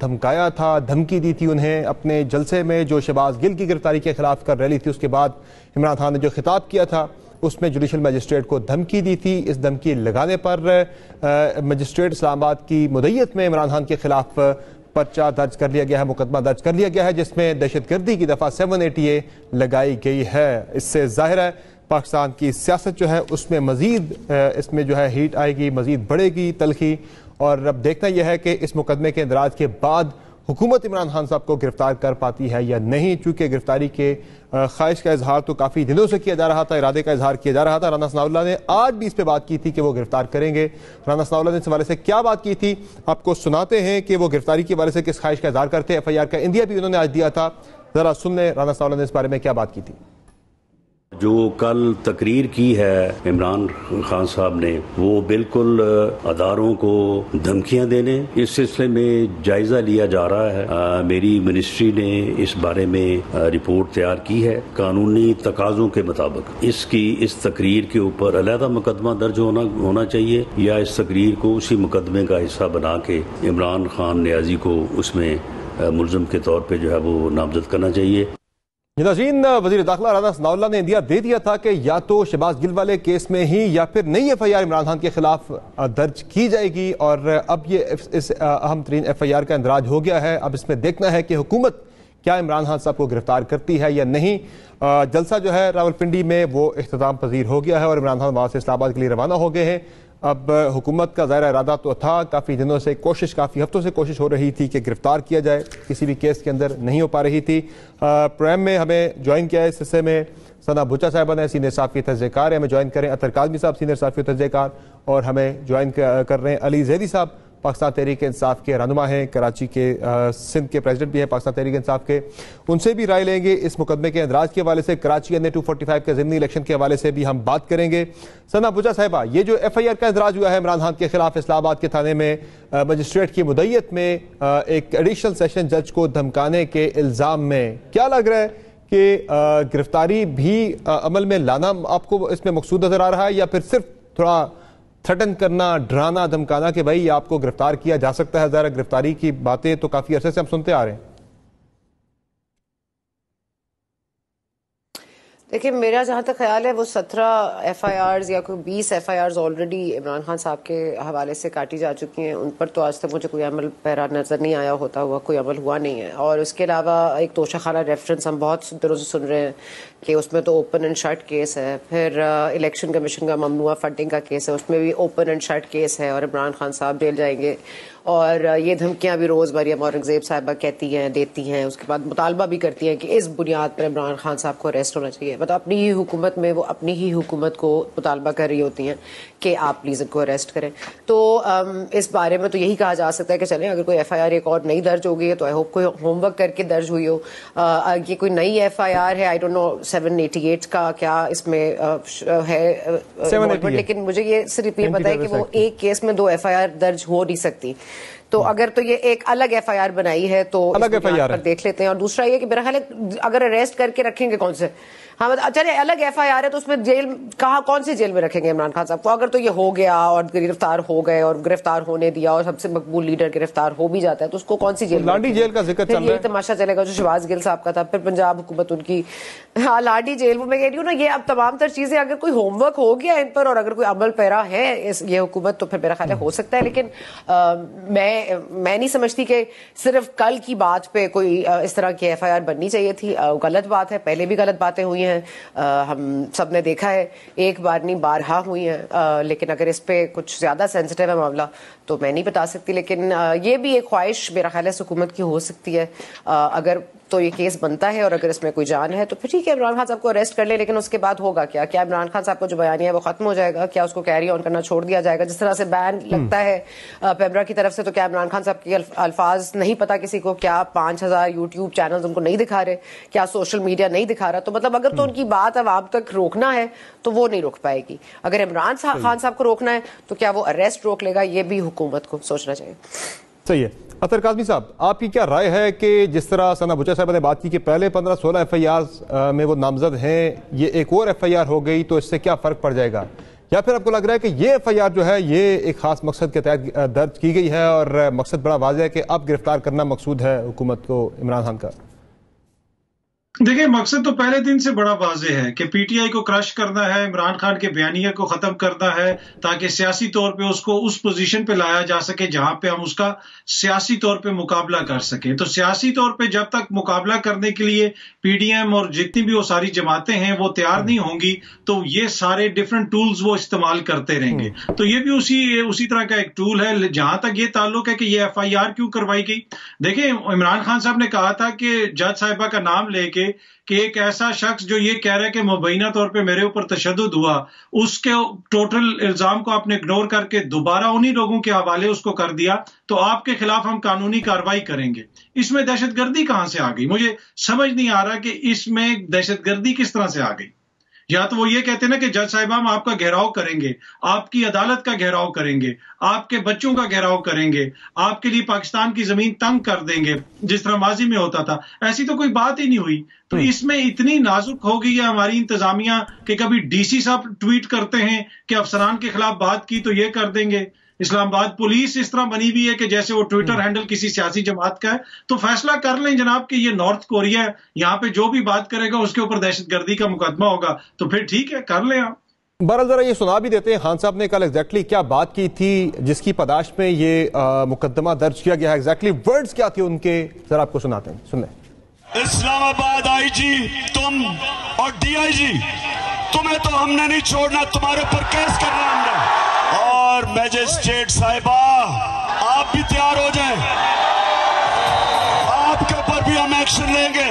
دھمکایا تھا، دھمکی دی تھی انہیں اپنے جلسے میں جو شہباز گل کی گرفتاری کے خلاف کر ریلی تھی، اس کے بعد عمران خان نے جو خطاب کیا تھا اس میں جوڈیشل مجسٹریٹ کو دھمکی دی تھی۔ اس دھمکی لگانے پر مجسٹریٹ اسلام آباد کی مدعیت میں عمران خان کے خلاف پرچہ درج کر لیا گیا ہے، مقدمہ درج کر لیا گیا ہے، جس میں دہشت گردی کی دفعہ 780A لگائی گئی ہے۔ اس سے ظاہر ہے پاکستان کی سیاست جو ہے اس میں مزید اس میں جو ہے ہیٹ آئے گی، مزید بڑھے گی تلخی، اور اب دیکھنا یہ ہے کہ اس مقدمے کے اندراج کے بعد حکومت عمران خان صاحب کو گرفتار کر پاتی ہے یا نہیں، چونکہ گرفتاری کے خواہش کا اظہار تو کافی دنوں سے کیا جا رہا تھا، ارادے کا اظہار کیا جا رہا تھا۔ رانا ثناء اللہ نے آج بھی اس پہ بات کی تھی کہ وہ گرفتار کریں گے۔ رانا ثناء اللہ نے اس حوالے سے کیا بات کی تھی آپ کو سناتے ہیں کہ وہ گرفتاری کے حوالے سے کس خواہش کا اظہار کرتے ہیں۔ FIR کا عندیہ بھی انہوں نے آج دیا تھا، ذرا سن لیں رانا ثناء اللہ نے اس بارے میں کیا بات کی تھی۔ جو کل تقریر کی ہے عمران خان صاحب نے، وہ بالکل اداروں کو دھمکیاں دینے اس سلسلے میں جائزہ لیا جا رہا ہے۔ میری منسٹری نے اس بارے میں رپورٹ تیار کی ہے، قانونی تقاضوں کے مطابق اس تقریر کے اوپر علیحدہ مقدمہ درج ہونا چاہیے، یا اس تقریر کو اسی مقدمے کا حصہ بنا کے عمران خان نیازی کو اس میں ملزم کے طور پہ جو ہے وہ نامزد کرنا چاہیے۔ ناظرین، وزیر داخلہ رانا ثناء اللہ نے عندیہ دے دیا تھا کہ یا تو شہباز گل والے کیس میں ہی یا پھر نئی FIR عمران خان کے خلاف درج کی جائے گی، اور اب یہ اس اہم ترین FIR کا اندراج ہو گیا ہے۔ اب اس میں دیکھنا ہے کہ حکومت کیا عمران خان صاحب کو گرفتار کرتی ہے یا نہیں۔ جلسہ جو ہے راولپنڈی میں وہ اختتام پذیر ہو گیا ہے اور عمران خان وہاں سے اسلام آباد کے لیے روانہ ہو گئے ہیں۔ اب حکومت کا ظاہر ارادہ تو تھا، کافی دنوں سے کافی ہفتوں سے کوشش ہو رہی تھی کہ گرفتار کیا جائے، کسی بھی کیس کے اندر نہیں ہو پا رہی تھی۔ پروگرام میں ہمیں جوائن کیا ہے اس حصے میں ثنا بھچا صاحبہ نے، سینئر صحافی تجزیہ کار ہے، ہمیں جوائن کریں اطہر کاظمی صاحب سینئر صحافی تجزیہ کار، اور ہمیں جوائن کر رہے ہیں علی زیدی صاحب، پاکستان تحریک انصاف کے رہنما ہیں، کراچی کے سندھ کے پریزیڈنٹ بھی ہیں پاکستان تحریک انصاف کے۔ ان سے بھی رائے لیں گے اس مقدمے کے اندراج کے حوالے سے، کراچی NA 245 کے ضمنی الیکشن کے حوالے سے بھی ہم بات کریں گے۔ ثنا بھچا صاحبہ، یہ جو FIR کا اندراج ہوا ہے عمران خان کے خلاف اسلام آباد کے تھانے میں مجسٹریٹ کی مدعیت میں ایک ایڈیشنل سیشن جج کو دھمکانے کے الزام میں، کیا لگ رہا ہے کہ گرفتاری بھی عمل میں لانا آپ کو اس میں مقصود نظر آ رہا ہے، یا پھر صرف تھوڑا تھریٹن کرنا، ڈرانا، دھمکانا کہ بھائی آپ کو گرفتار کیا جا سکتا ہے؟ ظاہر گرفتاری کی باتیں تو کافی عرصے سے ہم سنتے آ رہے ہیں۔ دیکھیں، میرا جہاں تک خیال ہے وہ 17 FIRs یا کوئی 20 FIRs آلریڈی عمران خان صاحب کے حوالے سے کاٹی جا چکی ہیں، ان پر تو آج تک مجھے کوئی عمل پیرا نظر نہیں آیا ہوتا ہوا، کوئی عمل ہوا نہیں ہے۔ اور اس کے علاوہ ایک توشہ خانہ ریفرنس ہم بہت دنوں سے سن رہے ہیں کہ اس میں تو اوپن اینڈ شٹ کیس ہے، پھر الیکشن کمیشن کا ممنوعہ فنڈنگ کا کیس ہے، اس میں بھی اوپن اینڈ شٹ کیس ہے اور عمران خان صاحب جیل جائیں گے۔ اور یہ دھمکیاں بھی روز مریم اورنگزیب صاحبہ کہتی ہیں، دیتی ہیں، اس کے بعد مطالبہ بھی کرتی ہیں کہ اس بنیاد پر عمران خان صاحب کو اریسٹ ہونا چاہیے۔ مطلب اپنی ہی حکومت میں وہ اپنی ہی حکومت کو مطالبہ کر رہی ہوتی ہیں کہ آپ پلیز ان کو اریسٹ کریں۔ تو اس بارے میں تو یہی کہا جا سکتا ہے کہ چلیں اگر کوئی FIR ایک اور نئی درج ہو گئی ہے تو آئی ہوپ کوئی ہوم ورک کر کے درج ہوئی ہو۔ یہ کوئی نئی FIR ہے، آئی ڈونٹ نو 788 کا کیا اس میں ہے، لیکن مجھے یہ صرف یہ پتا ہے کہ وہ ایک کیس میں 2 FIR درج ہو نہیں سکتی۔ تو اگر تو یہ ایک الگ FIR بنائی ہے تو الگ FIR پر دیکھ لیتے ہیں۔ اور دوسرا یہ کہ میرا خیال ہے اگر اریسٹ کر کے رکھیں گے کون سے، ہاں چلے الگ FIR ہے تو اس میں جیل کون سی جیل میں رکھیں گے عمران خان صاحب کو؟ اگر تو یہ ہو گیا اور گرفتار ہو گئے اور گرفتار ہونے دیا اور سب سے مقبول لیڈر گرفتار ہو بھی جاتا ہے تو اس کو کون سی جیل؟ لانڈی جیل کا ذکر چل رہا ہے، یہی تماشا چلے گا جو شہباز گل صاحب کا تھا، پھر پنجاب حکومت ان کی لانڈی جیل۔ وہ میں کہہ رہی ہوں نا، یہ اب تمام تر چیزیں اگر کوئی ہوم ورک ہو گیا ان پر اور اگر کوئی عمل پیرا ہے یہ حکومت تو پھر میرا خیال ہے ہو سکتا ہے۔ لیکن میں نہیں سمجھتی کہ صرف کل کی بات پہ کوئی اس طرح کی FIR بننی چاہیے تھی۔ غلط بات ہے، پہلے بھی غلط باتیں ہوئی ہیں، ہم سب نے دیکھا ہے، ایک بار نہیں بارہا ہوئی ہیں، لیکن اگر اس پہ کچھ زیادہ سینسٹیو ہے معاملہ تو میں نہیں بتا سکتی۔ لیکن یہ بھی ایک خواہش میرا خیال ہے حکومت کی ہو سکتی ہے، اگر تو یہ کیس بنتا ہے اور اگر اس میں کوئی جان ہے تو پھر ٹھیک ہے عمران خان صاحب کو اریسٹ کر لے، لیکن اس کے بعد ہوگا کیا عمران خان صاحب کو جو بیانیہ ہے وہ ختم ہو جائے گا؟ کیا اس کو کیری آن کرنا چھوڑ دیا جائے گا؟ جس طرح سے بین لگتا ہے پیمرا کی طرف سے، تو کیا عمران خان صاحب کے الفاظ نہیں پتا کسی کو؟ کیا 5000 یوٹیوب چینلز ان کو نہیں دکھا رہے؟ کیا سوشل میڈیا نہیں دکھا رہا؟ تو مطلب اگر تو ان کی بات عوام تک روکنا ہے تو وہ نہیں روک پائے گی۔ اگر عمران خان صاحب کو روکنا ہے تو کیا وہ اریسٹ روک لے گا؟ یہ بھی حکومت کو سوچنا چاہیے۔ صحیح ہے۔ اطہر کاظمی صاحب، آپ کی کیا رائے ہے کہ جس طرح ثنا بھچا صاحبہ نے بات کی کہ پہلے 15-16 FIRs میں وہ نامزد ہیں، یہ ایک اور FIR ہو گئی تو اس سے کیا فرق پڑ جائے گا؟ یا پھر آپ کو لگ رہا ہے کہ یہ ایف آئی آر جو ہے یہ ایک خاص مقصد کے تحت درج کی گئی ہے اور مقصد بڑا واضح ہے کہ اب گرفتار کرنا مقصود ہے حکومت کو عمران خان کا؟ دیکھیں مقصد تو پہلے دن سے بڑا واضح ہے کہ پی ٹی آئی کو کرش کرنا ہے، عمران خان کے بیانیہ کو ختم کرنا ہے تاکہ سیاسی طور پہ اس کو اس پوزیشن پہ لایا جا سکے جہاں پہ ہم اس کا سیاسی طور پہ مقابلہ کر سکیں. تو سیاسی طور پہ جب تک مقابلہ کرنے کے لیے پی ڈی ایم اور جتنی بھی وہ ساری جماعتیں ہیں وہ تیار نہیں ہوں گی تو یہ سارے ڈفرنٹ ٹولز وہ استعمال کرتے رہیں گے. تو یہ بھی اسی طرح کا ایک ٹول ہے. جہاں تک یہ تعلق ہے کہ یہ ایف آئی آر کیوں کروائی گئی، دیکھیں عمران خان صاحب نے کہا تھا کہ جج صاحبہ کا نام لے کے کہ ایک ایسا شخص جو یہ کہہ رہا ہے کہ مبینہ طور پہ میرے اوپر تشدد ہوا، اس کے ٹوٹل الزام کو آپ نے اگنور کر کے دوبارہ انہی لوگوں کے حوالے اس کو کر دیا تو آپ کے خلاف ہم قانونی کارروائی کریں گے. اس میں دہشت گردی کہاں سے آ گئی؟ مجھے سمجھ نہیں آ رہا کہ اس میں دہشت گردی کس طرح سے آ گئی. یا تو وہ یہ کہتے ہیں نا کہ جج صاحبہ ہم آپ کا گھیراؤ کریں گے، آپ کی عدالت کا گھیراؤ کریں گے، آپ کے بچوں کا گھیراؤ کریں گے، آپ کے لیے پاکستان کی زمین تنگ کر دیں گے جس طرح ماضی میں ہوتا تھا. ایسی تو کوئی بات ہی نہیں ہوئی. تو اس میں اتنی نازک ہو گئی ہے ہماری انتظامیہ کہ کبھی ڈی سی صاحب ٹویٹ کرتے ہیں کہ افسران کے خلاف بات کی تو یہ کر دیں گے. اسلام آباد پولیس اس طرح بنی ہوئی ہے کہ جیسے وہ ٹویٹر ہینڈل کسی سیاسی جماعت کا ہے. تو فیصلہ کر لیں جناب کہ یہ نارتھ کوریا ہے، یہاں پہ جو بھی بات کرے گا اس کے اوپر دہشت گردی کا مقدمہ ہوگا تو پھر ٹھیک ہے کر لیں آپ. بہرحال ذرا یہ سنا بھی دیتے ہیں خان صاحب نے کل ایگزیکٹلی کیا بات کی تھی جس کی پاداش میں یہ مقدمہ درج کیا گیا ہے، ایگزیکٹلی ورڈز کیا تھے ان کے، ذرا آپ کو سناتے ہیں، سن لیں. اسلام آباد آئی جی تم اور ڈی آئی جی تمہیں تو ہم نے نہیں چھوڑنا، تمہارے اوپر کیس کرنا ہم نے. اور میجسٹریٹ صاحبہ آپ بھی تیار ہو جائیں، آپ کے اوپر بھی ہم ایکشن لیں گے.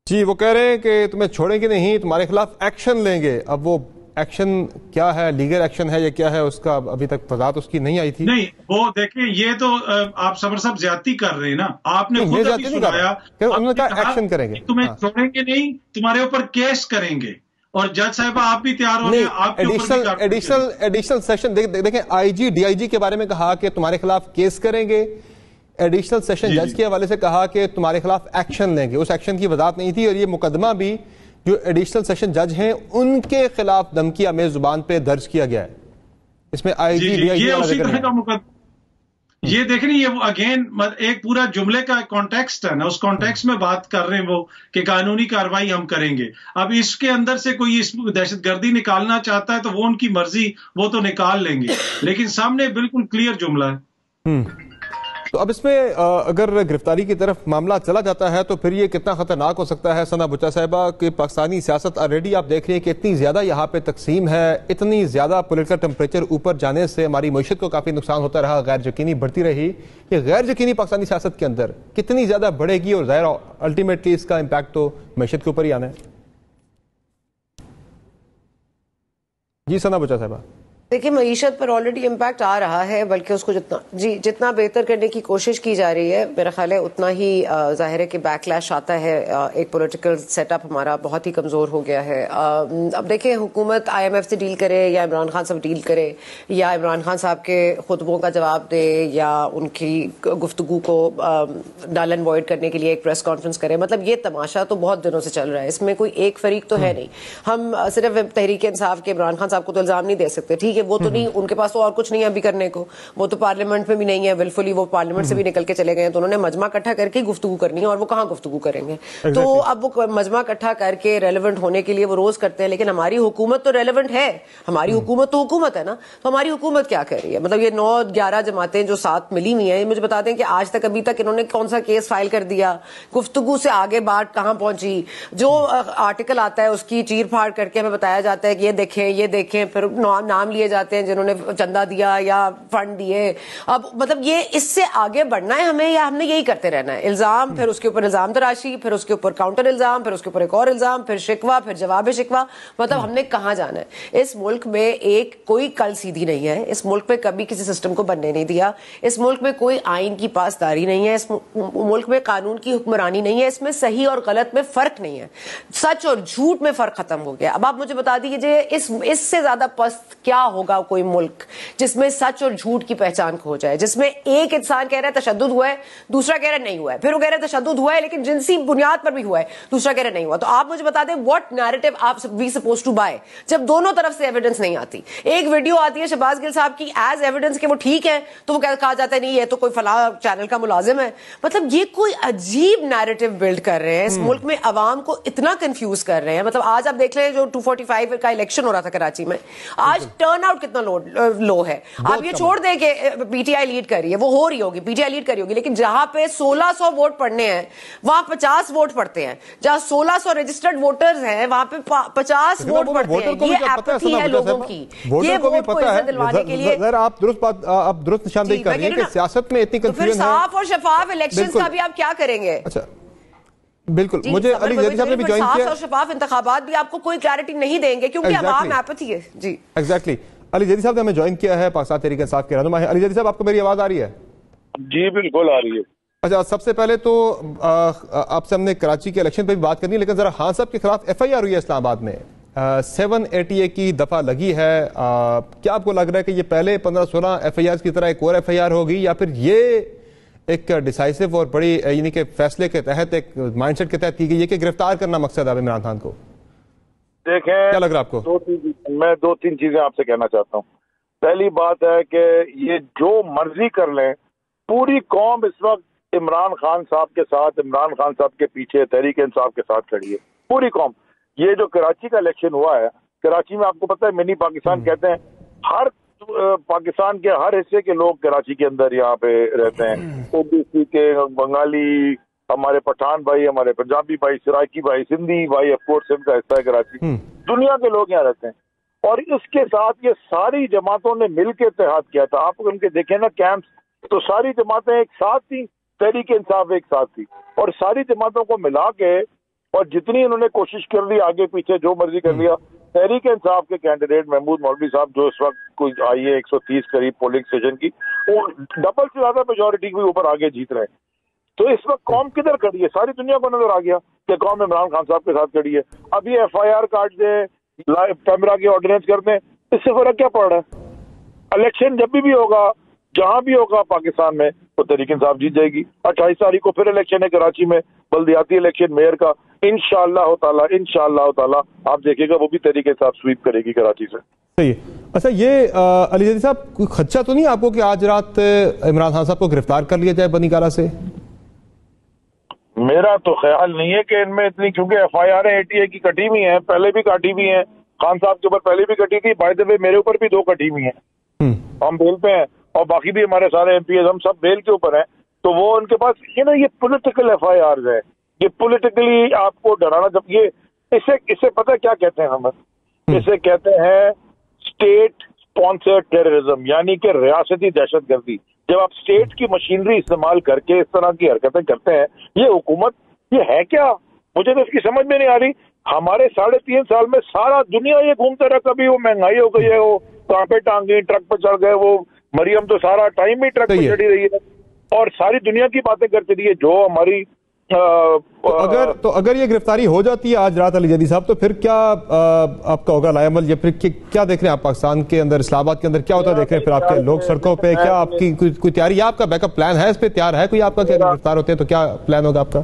جی وہ کہہ رہے ہیں کہ تمہیں چھوڑیں گے نہیں، تمہارے خلاف ایکشن لیں گے. اب وہ ایکشن کیا ہے، لیگل ایکشن ہے یا کیا ہے، اس کا ابھی تک وضاحت اس کی نہیں آئی تھی. نہیں وہ دیکھیں یہ تو آپ صبر صاحب زیادتی کر رہے ہیں نا. آپ نے خود ابھی سنایا انہوں نے کہا ایکشن کریں گے، تمہیں چھوڑیں گے نہیں، تمہارے اوپر کیس کریں گے. اور جج صاحبہ آپ بھی تیار ہو گئے، آپ کے اوپر ایڈیشنل سیشن دیکھیں آئی جی ڈی آئی جی کے بارے میں کہا کہ تمہارے خلاف کیس کریں گے. ایڈیشنل سیشن جج کے حوالے سے کہا کہ تمہارے خلاف ایکشن لیں گے. اس ایکشن کی وضاحت نہیں تھی. اور یہ مقدمہ بھی جو ایڈیشنل سیشن جج ہیں ان کے خلاف دھمکی آمیز زبان پہ درج کیا گیا ہے. اس میں آئی جی ڈی آئی جی والا ذکر ہے. یہ دیکھ رہی ہے وہ اگین ایک پورا جملے کا کانٹیکسٹ ہے نا، اس کانٹیکسٹ میں بات کر رہے ہیں وہ کہ قانونی کارروائی ہم کریں گے. اب اس کے اندر سے کوئی اس دہشت گردی نکالنا چاہتا ہے تو وہ ان کی مرضی، وہ تو نکال لیں گے، لیکن سامنے بالکل کلیئر جملہ ہے. تو اب اس میں اگر گرفتاری کی طرف معاملہ چلا جاتا ہے تو پھر یہ کتنا خطرناک ہو سکتا ہے ثنا بچا صاحبہ کہ پاکستانی سیاست آلریڈی آپ دیکھ رہے ہیں کہ اتنی زیادہ یہاں پہ تقسیم ہے، اتنی زیادہ پولیٹیکل ٹمپریچر اوپر جانے سے ہماری معیشت کو کافی نقصان ہوتا رہا، غیر یقینی بڑھتی رہی. یہ غیر یقینی پاکستانی سیاست کے اندر کتنی زیادہ بڑھے گی اور ظاہر الٹیمیٹلی اس کا امپیکٹ تو معیشت کے اوپر ہی آنا ہے. جی ثنا بچا صاحبہ. دیکھیں معیشت پر آلریڈی امپیکٹ آ رہا ہے، بلکہ اس کو جتنا بہتر کرنے کی کوشش کی جا رہی ہے میرا خیال ہے اتنا ہی ظاہر ہے کہ بیک لیش آتا ہے. ایک پولیٹیکل سیٹ اپ ہمارا بہت ہی کمزور ہو گیا ہے. اب دیکھیں حکومت آئی ایم ایف سے ڈیل کرے یا عمران خان صاحب ڈیل کرے یا عمران خان صاحب کے خطبوں کا جواب دے یا ان کی گفتگو کو ڈال اینڈ وائڈ کرنے کے لیے ایک پریس کانفرنس کرے، مطلب یہ تماشا تو بہت دنوں سے چل رہا ہے. اس میں کوئی ایک فریق تو ہے نہیں. ہم صرف تحریک انصاف کے عمران خان صاحب کو تو الزام نہیں دے سکتے، ٹھیک ہے وہ تو نہیں، ان کے پاس تو اور کچھ نہیں ہے ابھی کرنے کو، وہ تو پارلیمنٹ میں بھی نہیں ہے، ولفلی وہ پارلیمنٹ سے بھی نکل کے چلے گئے ہیں. تو انہوں نے مجمع اکٹھا کر کے گفتگو کرنی ہے اور وہ کہاں گفتگو کریں گے. تو اب وہ مجمع اکٹھا کر کے ریلیونٹ ہونے کے لیے وہ روز کرتے ہیں، لیکن ہماری حکومت تو ریلیونٹ ہے، ہماری حکومت تو حکومت ہے نا. تو ہماری حکومت کیا کر رہی ہے؟ مطلب یہ 9-11 جماعتیں جو ساتھ ملی ہوئی ہیں، مجھے بتا دیں کہ آج تک ابھی تک انہوں نے کون سا کیس فائل کر دیا؟ گفتگو سے آگے بات کہاں پہنچی؟ جو آرٹیکل آتا ہے اس کی چیر پھاڑ کر کے ہمیں بتایا جاتا ہے کہ یہ دیکھیں پھر نام لیے جاتے ہیں جنہوں نے چندہ دیا یا فنڈ دیے. اب مطلب یہ اس سے آگے بڑھنا ہے ہمیں یا ہم نے یہی کرتے رہنا ہے؟ الزام، پھر اس کے اوپر الزام تراشی، پھر اس کے اوپر کاؤنٹر الزام، پھر اس کے اوپر ایک اور الزام، پھر شکوہ، پھر جواب شکوہ. مطلب ہم نے کہاں جانا ہے؟ اس ملک میں کوئی کل سیدھی نہیں ہے. اس ملک میں کبھی کسی سسٹم کو بننے نہیں دیا. اس ملک میں کوئی آئین کی پاسداری نہیں ہے. اس ملک میں قانون کی حکمرانی نہیں ہے. اس میں صحیح اور غلط میں فرق نہیں ہے. سچ اور جھوٹ میں فرق ختم ہو گیا. اب آپ مجھے بتا دیجیے اس سے زیادہ پست کیا ہوگا کوئی ملک جس میں سچ اور جھوٹ کی پہچان کھو جائے, جس میں ایک انسان کہہ رہا ہے تشدد ہوا ہے, دوسرا کہہ رہا ہے نہیں ہوا ہے, پھر وہ کہہ رہا ہے تشدد ہوا ہے لیکن جنسی بنیاد پر بھی ہوا ہے, دوسرا کہہ رہا ہے نہیں ہوا. تو آپ مجھے بتا دیں واٹ نیریٹو آپ وی سپوز ٹو بائی جب دونوں طرف سے ایویڈنس نہیں آتی. ایک ویڈیو آتی ہے شہباز گل صاحب کی ایز ایویڈنس کہ وہ ٹھیک ہے, تو وہ کہا جاتا ہے نہیں یہ تو کوئی فلاں چینل کا ملازم ہے. مطلب یہ کوئی عجیب نیریٹو بلڈ کر رہے ہیں اس ملک میں, عوام کو اتنا کنفیوز کر رہے ہیں. مطلب آج آپ دیکھ لیں جو 245 کا الیکشن ہو رہا تھا کراچی میں, آج ٹرن آؤٹ کتنا لو ہے. آپ یہ چھوڑ دیں کہ پی ٹی آئی لیڈ کر رہی ہے, وہ ہو رہی ہوگی, پی ٹی آئی لیڈ کر رہی ہوگی, لیکن جہاں پہ 1600 ووٹ پڑنے ہیں وہاں 50 ووٹ پڑتے ہیں, جہاں 1600 رجسٹرڈ ووٹرز ہیں وہاں پہ 50 ووٹ پڑتے ہیں. یہ ایپتھی ہے لوگوں کی, یہ ووٹ کو عزت دلوانے کے لیے. آپ درست نشاندہی کر رہی ہیں کہ سیاست میں اتنی کنفیوژن ہے. صاف اور شفاف الیکشنز کا بھی آپ کیا کریں گے؟ اچھا بالکل, مجھے علی زیدی صاحب نے بھی جوائن کیا. صاف اور شفاف انتخابات بھی آپ کو کوئی کلیئرٹی نہیں دیں گے کیونکہ عوام ایپتھی ہے. جی ایگزیکٹلی, علی زیدی صاحب نے ہمیں جوائن کیا ہے, پاکستان تحریک انصاف کے رہنما ہیں. علی زیدی صاحب آپ کو میری آواز آ رہی ہے؟ جی بالکل آ رہی ہے. اچھا, سب سے پہلے تو آپ سے ہم نے کراچی کے الیکشن پہ بھی بات کرنی ہے, لیکن ذرا خان صاحب کے خلاف ایف آئی آر ہوئی ہے اسلام آباد میں, 780A کی دفعہ لگی ہے. کیا آپ کو لگ رہا ہے کہ یہ پہلے 15-16 ایف آئی آر کی طرح ایک اور ایف آئی آر ہوگی, یا پھر یہ ایک ڈیسائسو اور بڑی یعنی کہ فیصلے کے تحت ایک مائنڈ سیٹ کے تحت کی گئی ہے کہ گرفتار کرنا مقصد ہے عمران خان کو؟ دیکھیں, کیا لگ رہا ہے آپ کو؟ میں 2-3 چیزیں آپ سے کہنا چاہتا ہوں. پہلی بات ہے کہ یہ جو مرضی کر لیں, پوری قوم اس وقت عمران خان صاحب کے ساتھ, عمران خان صاحب کے پیچھے تحریک انصاف کے ساتھ کھڑی ہے, پوری قوم. یہ جو کراچی کا الیکشن ہوا ہے, کراچی میں آپ کو پتہ ہے منی پاکستان کہتے ہیں, ہر پاکستان کے ہر حصے کے لوگ کراچی کے اندر یہاں پہ رہتے ہیں. او بی سی کے, بنگالی, ہمارے پٹھان بھائی, ہمارے پنجابی بھائی, سرائکی بھائی, سندھی بھائی, آف کورس سندھ کا حصہ ہے کراچی, دنیا کے لوگ یہاں رہتے ہیں. اور اس کے ساتھ یہ ساری جماعتوں نے مل کے اتحاد کیا تھا. آپ ان کے دیکھیں نا کیمپس, تو ساری جماعتیں ایک ساتھ تھیں, تحریک انصاف ایک ساتھ تھی, اور ساری جماعتوں کو ملا کے اور جتنی انہوں نے کوشش کر لی, آگے پیچھے جو مرضی کر لیا, تحریک انصاف کے کینڈیڈیٹ محمود مولوی صاحب جو اس وقت کوئی آئی ہے 130 قریب پولنگ اسٹیشن کی, وہ ڈبل سے زیادہ میجورٹی کے اوپر آگے جیت رہے ہیں. تو اس وقت قوم کدھر کھڑی ہے؟ ساری دنیا کو نظر آ گیا کہ قوم عمران خان صاحب کے ساتھ کھڑی ہے. اب یہ ایف آئی آر کاٹ دیں, لائیو کیمرہ کے آرڈیننس کر دیں, اس سے فرق کیا پڑ رہا ہے؟ الیکشن جب بھی ہوگا, جہاں بھی ہوگا پاکستان میں, تو تحریک انصاف جیت جائے گی. 28 تاریخ کو پھر الیکشن ہے کراچی میں, بلدیاتی الیکشن میئر کا, انشاءاللہ تعالی آپ دیکھیں گا وہ بھی تحریک انصاف سویپ کرے گی کراچی سے. صحیح. اچھا, یہ علی زیدی صاحب کوئی خدشہ تو نہیں آپ کو کہ آج رات عمران خان صاحب کو گرفتار کر لیا جائے بنی گالہ سے؟ میرا تو خیال نہیں ہے کہ ان میں اتنی, کیونکہ ایف آئی آر 80A کی کٹی ہوئی ہیں, پہلے بھی کٹی ہوئی ہیں, خان صاحب کے اوپر پہلے بھی کٹی تھی, بائی دی وے میرے اوپر بھی 2 کٹی ہوئی ہیں, ہم بیل پہ ہیں, اور باقی بھی ہمارے سارے ایم پی ایز ہم سب بیل کے اوپر ہیں. تو وہ ان کے پاس یہ نا, یہ پولیٹیکل ایف آئی آرز ہے, یہ پولیٹیکلی آپ کو ڈرانا. جب یہ اسے پتہ کیا کہتے ہیں ہم, اسے کہتے ہیں اسٹیٹ اسپانسرڈ ٹیررزم, یعنی کہ ریاستی دہشت گردی. جب آپ اسٹیٹ کی مشینری استعمال کر کے اس طرح کی حرکتیں کرتے ہیں, یہ حکومت یہ ہے کیا؟ مجھے تو اس کی سمجھ میں نہیں آ رہی. ہمارے 3.5 سال میں سارا دنیا یہ گھومتا رہا, کبھی وہ مہنگائی ہو گئی ہے, وہ کہاں پہ ٹانگی, ٹرک پہ چڑھ گئے, وہ مریم تو سارا ٹائم ہی ٹرک پہ چڑھی رہی ہے, اور ساری دنیا کی باتیں کرتی رہی ہے. جو ہماری اگر یہ گرفتاری ہو جاتی ہے آج رات علی زیدی صاحب, تو پھر کیا آپ کا ہوگا لایا عمل, یا پھر کیا دیکھ رہے ہیں آپ پاکستان کے اندر, اسلام آباد کے اندر کیا ہوتا دیکھ رہے ہیں پھر آپ کے لوگ سڑکوں پہ؟ کیا آپ کی کوئی تیاری ہے, آپ کا بیک اپ پلان ہے اس پہ, تیار ہے کوئی آپ کا کہ گرفتار ہوتے ہیں تو کیا پلان ہوگا آپ کا؟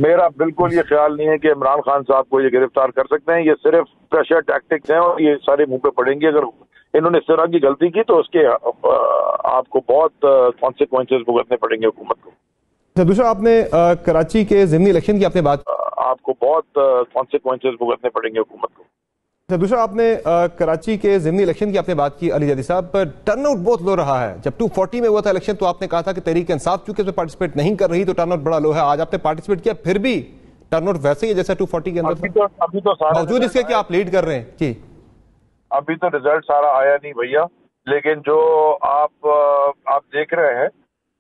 میرا بالکل یہ خیال نہیں ہے کہ عمران خان صاحب کو یہ گرفتار کر سکتے ہیں. یہ صرف پریشر ٹیکٹکس ہیں, اور یہ سارے منہ پہ پڑیں گے. اگر انہوں نے اس طرح کی غلطی کی تو اس کے آپ کو بہت کانسیکوینسز بھگتنے پڑیں گے حکومت کو. دوسرا, آپ نے کراچی کے ضمنی الیکشن کی آپ نے بات, آپ کو بہت کانسیکوینسز بھگتنے پڑیں گے حکومت کو. دوسرا, آپ نے کراچی کے ضمنی الیکشن کی آپ نے بات کی علی زیدی صاحب, پر ٹرن آؤٹ بہت لو رہا ہے. جب 240 میں ہوا تھا الیکشن تو آپ نے کہا تھا کہ تحریک انصاف چونکہ اس میں پارٹیسپیٹ نہیں کر رہی تو ٹرن آؤٹ بڑا لو ہے. آج آپ نے پارٹیسپیٹ کیا, پھر بھی ٹرن آؤٹ ویسے ہی جیسا 240 کے اندر تھا, باوجود اس کے کہ آپ لیڈ کر رہے ہیں. جی, ابھی تو رزلٹ سارا آیا نہیں بھیا, لیکن جو آپ دیکھ رہے ہیں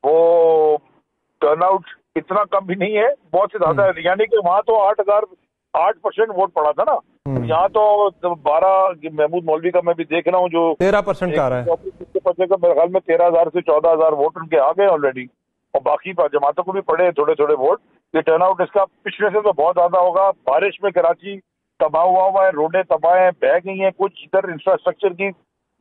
وہ ٹرن آؤٹ اتنا کم بھی نہیں ہے, بہت سے زیادہ ہے. یعنی کہ وہاں تو 8% ووٹ پڑا تھا نا, یہاں تو 12. محمود مولوی کا میں بھی دیکھ رہا ہوں جو 13% کا آ رہا ہے, میرے خیال میں 13,000 سے 14,000 ووٹ ان کے آ گئے آلریڈی, اور باقی جماعتوں کو بھی پڑے تھوڑے تھوڑے ووٹ. یہ ٹرن آؤٹ اس کا پچھلے سے تو بہت زیادہ ہوگا. بارش میں کراچی تباہ ہوا ہے, روڈیں تباہ ہیں, بہہ گئی ہیں, کچھ ادھر انفراسٹرکچر کی